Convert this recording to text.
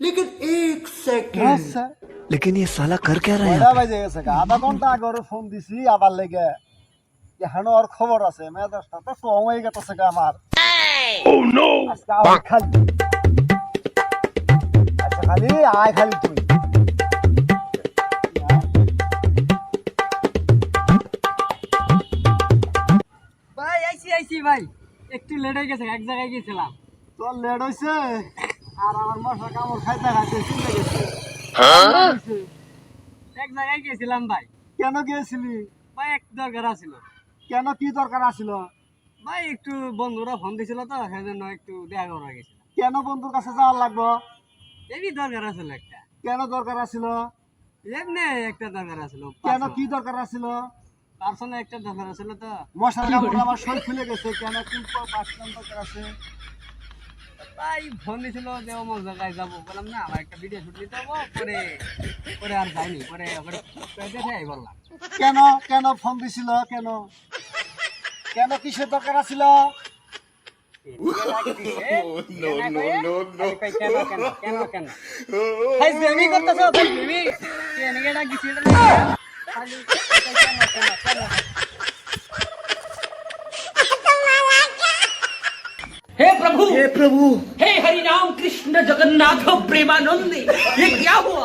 लेकिन एक सेकंड लेकिन ये साला कर क्या रहा है কয়টা বাজে গেছে গা? আধা ঘন্টা আগে ওরে ফোন দিছি আবার লেগে এখানে ওর খবর আছে মেজাজটা তো স্ট্রং হয়ে গেছে গা আমার। আজকে আবার খালি আচ্ছা খালি আয় খালি তুই ভাই আইছি ভাই, একটু লেট হয়ে গেছে, এক জায়গায় গেছিলাম। তোর লেট হয়েছে আর আমার মশা কামড় খাইতে খাইতে চলে গেছে। এক জায়গায় গেছিলাম ভাই। কেন গিয়েছিলি? ভাই এক দরকার আছিল। কেন কি দরকার আছিল? ভাই একটু বন্ধুরা ফোন দিছিল তো, সেজন্য একটু দেখা করা গেছিল। কেন বন্ধুর কাছে যাওয়ার লাগবো? এই দরকার আছিল একটা। কেন দরকার আছিল? এমনি একটা দরকার আছিল। কেন কি দরকার আছিল? পার্সোনাল একটা দরকার আছিল তো। মশার কামড়ে আমার শরীর খুলে গেছে, কেন কোন পার্সোনাল দরকার আছে? ভাই ফোন দিছিল যে অমুক জায়গায় যাবো, বললাম না আমার একটা ভিডিও শুট নিতে হবো, পরে পরে আর যাইনি, পরে দেখে আই বললাম। কেন কেন ফোন দিছিল? কেন কেন কিসের দরকার আছিল? हे प्रभु हे हरि राम कृष्ण जगन्नाथ प्रेमानंद, ये क्या हुआ?